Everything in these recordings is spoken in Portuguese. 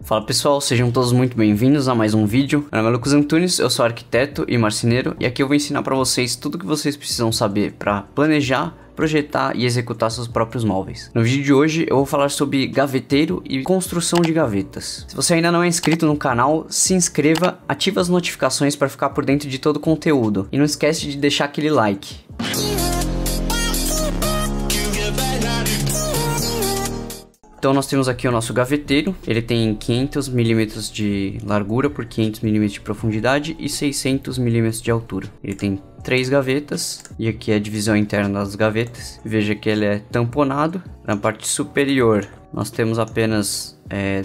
Fala pessoal, sejam todos muito bem-vindos a mais um vídeo. Meu nome é Lucas Antunes, eu sou arquiteto e marceneiro e aqui eu vou ensinar para vocês tudo que vocês precisam saber para planejar, projetar e executar seus próprios móveis. No vídeo de hoje eu vou falar sobre gaveteiro e construção de gavetas. Se você ainda não é inscrito no canal, se inscreva, ative as notificações para ficar por dentro de todo o conteúdo e não esquece de deixar aquele like. Então nós temos aqui o nosso gaveteiro, ele tem 500 mm de largura por 500 mm de profundidade e 600 mm de altura. Ele tem 3 gavetas e aqui é a divisão interna das gavetas. Veja que ele é tamponado. Na parte superior nós temos apenas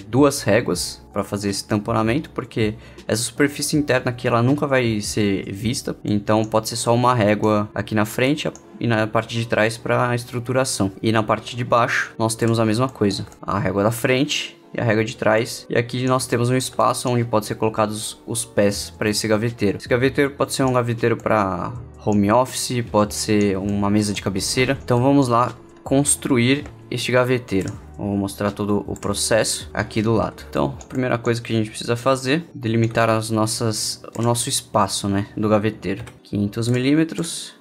2 réguas para fazer esse tamponamento, porque essa superfície interna aqui ela nunca vai ser vista, então pode ser só uma régua aqui na frente e na parte de trás para a estruturação. E na parte de baixo nós temos a mesma coisa, a régua da frente e a régua de trás, e aqui nós temos um espaço onde pode ser colocados os pés para esse gaveteiro. Esse gaveteiro pode ser um gaveteiro para home office, pode ser uma mesa de cabeceira. Então vamos lá construir este gaveteiro. Vou mostrar todo o processo aqui do lado. Então, a primeira coisa que a gente precisa fazer é delimitar o nosso espaço, né, do gaveteiro. 500 mm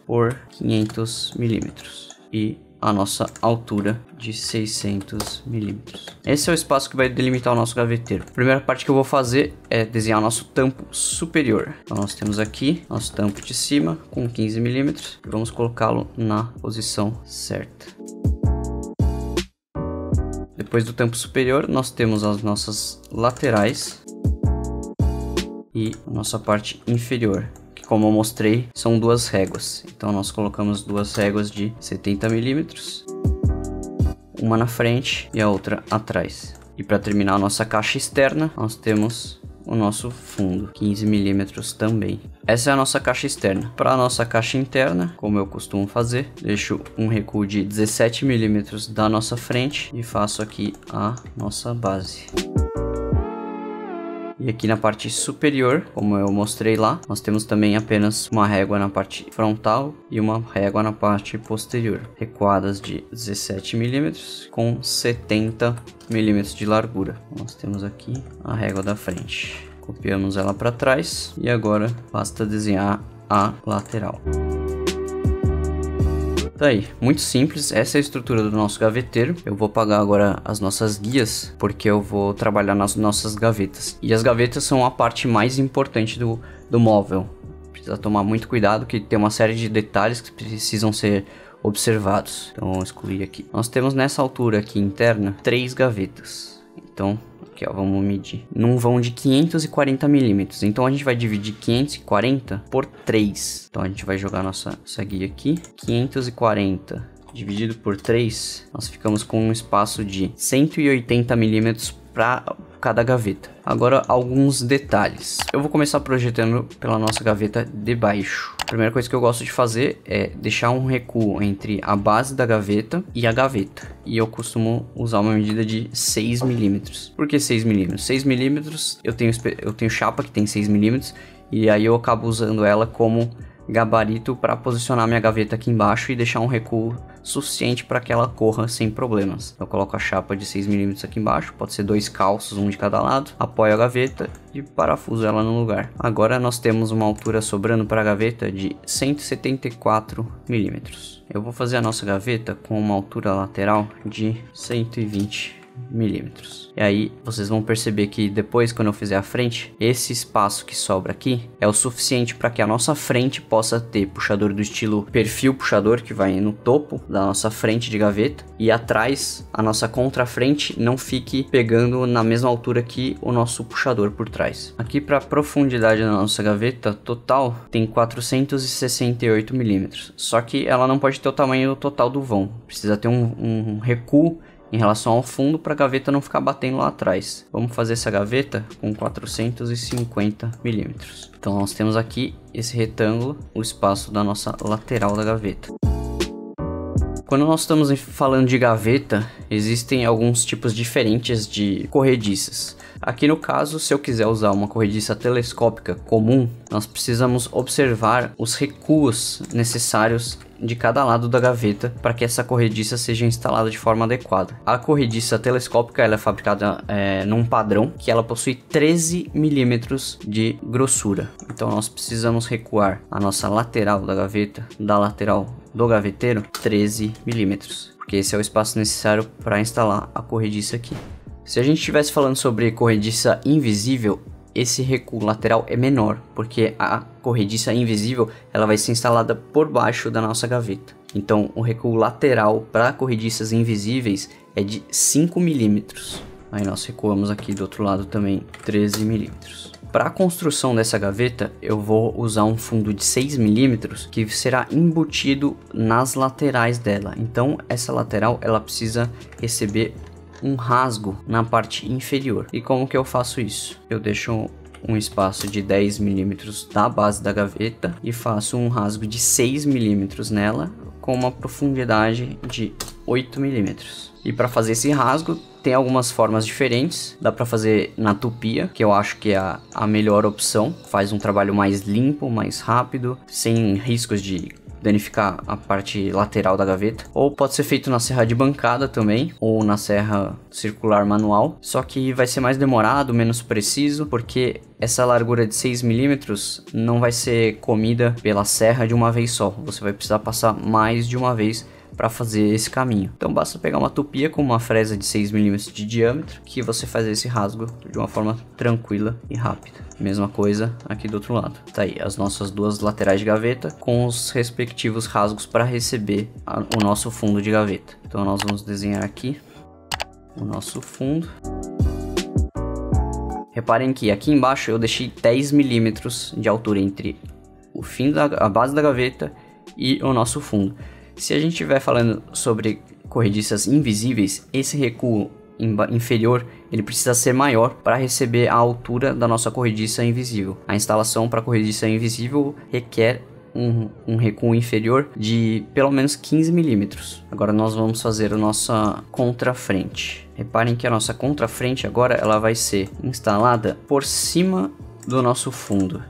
por 500 mm e a nossa altura de 600 mm. Esse é o espaço que vai delimitar o nosso gaveteiro. A primeira parte que eu vou fazer é desenhar o nosso tampo superior. Então nós temos aqui nosso tampo de cima com 15 mm e vamos colocá-lo na posição certa. Depois do tampo superior, nós temos as nossas laterais e a nossa parte inferior, que, como eu mostrei, são 2 réguas. Então nós colocamos 2 réguas de 70 mm, uma na frente e a outra atrás. E para terminar a nossa caixa externa, nós temos o nosso fundo, 15 mm também. Essa é a nossa caixa externa. Para a nossa caixa interna, como eu costumo fazer, deixo um recuo de 17 mm da nossa frente e faço aqui a nossa base. E aqui na parte superior, como eu mostrei lá, nós temos também apenas uma régua na parte frontal e uma régua na parte posterior, recuadas de 17 mm com 70 mm de largura. Nós temos aqui a régua da frente. Copiamos ela para trás e agora basta desenhar a lateral. Tá aí, muito simples, essa é a estrutura do nosso gaveteiro. Eu vou apagar agora as nossas guias, porque eu vou trabalhar nas nossas gavetas. E as gavetas são a parte mais importante do móvel. Precisa tomar muito cuidado, que tem uma série de detalhes que precisam ser observados. Então vamos excluir aqui. Nós temos nessa altura aqui interna 3 gavetas. Então aqui ó, vamos medir num vão de 540 mm. Então a gente vai dividir 540 por 3. Então a gente vai jogar nossa guia aqui. 540 dividido por 3, nós ficamos com um espaço de 180 mm para cada gaveta. Agora alguns detalhes. Eu vou começar projetando pela nossa gaveta de baixo. A primeira coisa que eu gosto de fazer é deixar um recuo entre a base da gaveta e a gaveta. E eu costumo usar uma medida de 6 mm. Por que 6 mm? 6 mm eu tenho chapa que tem 6 mm e aí eu acabo usando ela como gabarito para posicionar minha gaveta aqui embaixo e deixar um recuo suficiente para que ela corra sem problemas. Eu coloco a chapa de 6 mm aqui embaixo, pode ser 2 calços, um de cada lado, apoio a gaveta e parafuso ela no lugar. Agora nós temos uma altura sobrando para a gaveta de 174 mm. Eu vou fazer a nossa gaveta com uma altura lateral de 120 milímetros. E aí vocês vão perceber que depois, quando eu fizer a frente, esse espaço que sobra aqui é o suficiente para que a nossa frente possa ter puxador do estilo perfil puxador, que vai no topo da nossa frente de gaveta, e atrás a nossa contrafrente não fique pegando na mesma altura que o nosso puxador por trás. Aqui, para a profundidade da nossa gaveta total tem 468 milímetros, só que ela não pode ter o tamanho total do vão, precisa ter um recuo em relação ao fundo para a gaveta não ficar batendo lá atrás. Vamos fazer essa gaveta com 450 milímetros. Então nós temos aqui esse retângulo, o espaço da nossa lateral da gaveta. Quando nós estamos falando de gaveta, existem alguns tipos diferentes de corrediças. Aqui no caso, se eu quiser usar uma corrediça telescópica comum, nós precisamos observar os recuos necessários de cada lado da gaveta para que essa corrediça seja instalada de forma adequada. A corrediça telescópica ela é fabricada num padrão que ela possui 13 milímetros de grossura. Então nós precisamos recuar a nossa lateral da gaveta, da lateral do gaveteiro, 13 milímetros, porque esse é o espaço necessário para instalar a corrediça aqui. Se a gente estivesse falando sobre corrediça invisível, esse recuo lateral é menor, porque a corrediça invisível ela vai ser instalada por baixo da nossa gaveta. Então o recuo lateral para corrediças invisíveis é de 5 milímetros. Aí nós recuamos aqui do outro lado também 13 milímetros. Para a construção dessa gaveta, eu vou usar um fundo de 6 milímetros que será embutido nas laterais dela. Então essa lateral ela precisa receber um rasgo na parte inferior. E como que eu faço isso? Eu deixo um espaço de 10 milímetros da base da gaveta e faço um rasgo de 6 milímetros nela com uma profundidade de 8 milímetros. E para fazer esse rasgo tem algumas formas diferentes. Dá para fazer na tupia, que eu acho que é a melhor opção. Faz um trabalho mais limpo, mais rápido, sem riscos de danificar a parte lateral da gaveta. Ou pode ser feito na serra de bancada também, ou na serra circular manual. Só que vai ser mais demorado, menos preciso, porque essa largura de 6 milímetros não vai ser comida pela serra de uma vez só. Você vai precisar passar mais de uma vez para fazer esse caminho. Então basta pegar uma tupia com uma fresa de 6 milímetros de diâmetro que você faz esse rasgo de uma forma tranquila e rápida. Mesma coisa aqui do outro lado. Tá aí as nossas duas laterais de gaveta com os respectivos rasgos para receber o nosso fundo de gaveta. Então nós vamos desenhar aqui o nosso fundo. Reparem que aqui embaixo eu deixei 10 milímetros de altura entre o fim a base da gaveta e o nosso fundo. Se a gente estiver falando sobre corrediças invisíveis, esse recuo inferior ele precisa ser maior para receber a altura da nossa corrediça invisível. A instalação para corrediça invisível requer um recuo inferior de pelo menos 15 milímetros. Agora nós vamos fazer a nossa contrafrente. Reparem que a nossa contrafrente agora ela vai ser instalada por cima do nosso fundo.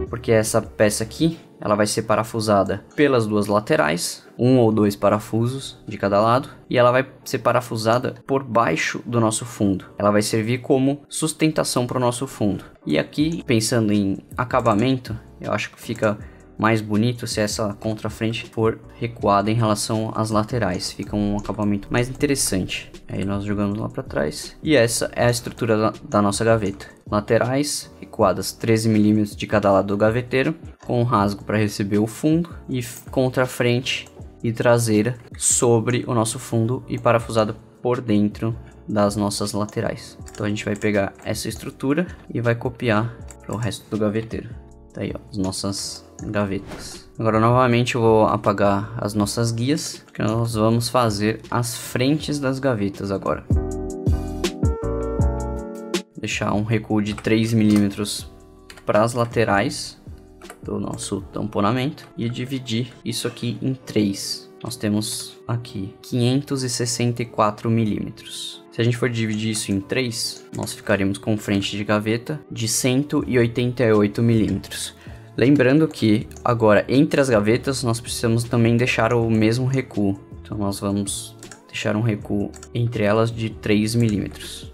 Porque essa peça aqui ela vai ser parafusada pelas duas laterais, um ou dois parafusos de cada lado, e ela vai ser parafusada por baixo do nosso fundo. Ela vai servir como sustentação para o nosso fundo. E aqui, pensando em acabamento, eu acho que fica mais bonito se essa contrafrente for recuada em relação às laterais. Fica um acabamento mais interessante. Aí nós jogamos lá para trás. E essa é a estrutura da nossa gaveta. Laterais recuadas 13 milímetros de cada lado do gaveteiro, com um rasgo para receber o fundo, e contrafrente e traseira sobre o nosso fundo e parafusada por dentro das nossas laterais. Então a gente vai pegar essa estrutura e vai copiar para o resto do gaveteiro. Tá aí, ó, as nossas gavetas. Agora novamente eu vou apagar as nossas guias, porque nós vamos fazer as frentes das gavetas agora. Deixar um recuo de 3 milímetros para as laterais do nosso tamponamento e dividir isso aqui em 3. Nós temos aqui 564 milímetros. Se a gente for dividir isso em 3, nós ficaremos com frente de gaveta de 188 milímetros. Lembrando que agora entre as gavetas nós precisamos também deixar o mesmo recuo. Então nós vamos deixar um recuo entre elas de 3 milímetros.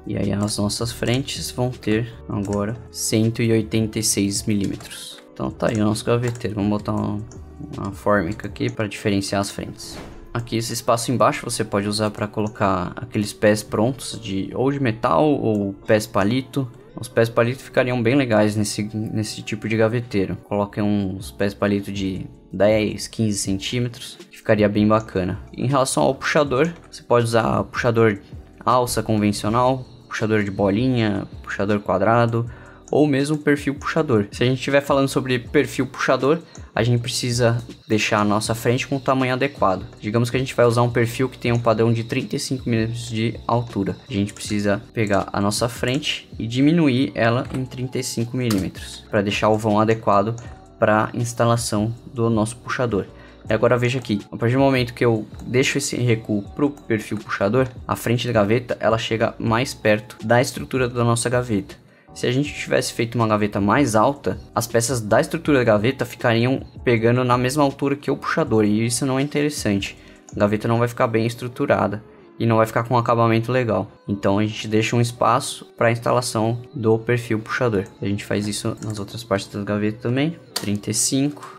E aí as nossas frentes vão ter agora 186 milímetros. Então tá aí o nosso gaveteiro. Vamos botar uma fórmica aqui para diferenciar as frentes. Aqui esse espaço embaixo você pode usar para colocar aqueles pés prontos ou de metal ou pés palito. Os pés palito ficariam bem legais nesse tipo de gaveteiro. Coloquem uns pés palito de 10, 15 centímetros, que ficaria bem bacana. Em relação ao puxador, você pode usar puxador alça convencional, puxador de bolinha, puxador quadrado ou mesmo perfil puxador. Se a gente estiver falando sobre perfil puxador, a gente precisa deixar a nossa frente com o tamanho adequado. Digamos que a gente vai usar um perfil que tem um padrão de 35 mm de altura. A gente precisa pegar a nossa frente e diminuir ela em 35 mm para deixar o vão adequado para instalação do nosso puxador. E agora veja aqui, a partir do momento que eu deixo esse recuo pro perfil puxador, a frente da gaveta ela chega mais perto da estrutura da nossa gaveta. Se a gente tivesse feito uma gaveta mais alta, as peças da estrutura da gaveta ficariam pegando na mesma altura que o puxador, e isso não é interessante. A gaveta não vai ficar bem estruturada e não vai ficar com um acabamento legal. Então a gente deixa um espaço para a instalação do perfil puxador. A gente faz isso nas outras partes da gaveta também. 35.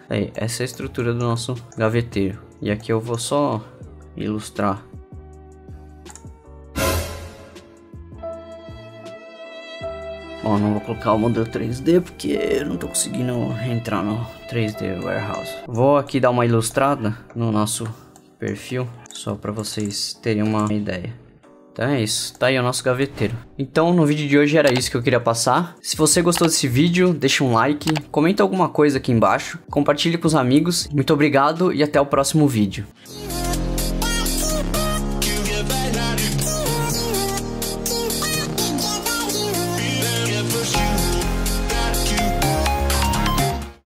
Aí, essa é a estrutura do nosso gaveteiro. E aqui eu vou só ilustrar. Bom, não vou colocar o modelo 3D porque eu não tô conseguindo entrar no 3D Warehouse. Vou aqui dar uma ilustrada no nosso perfil, só para vocês terem uma ideia. Então é isso, tá aí o nosso gaveteiro. Então no vídeo de hoje era isso que eu queria passar. Se você gostou desse vídeo, deixa um like, comenta alguma coisa aqui embaixo, compartilhe com os amigos. Muito obrigado e até o próximo vídeo.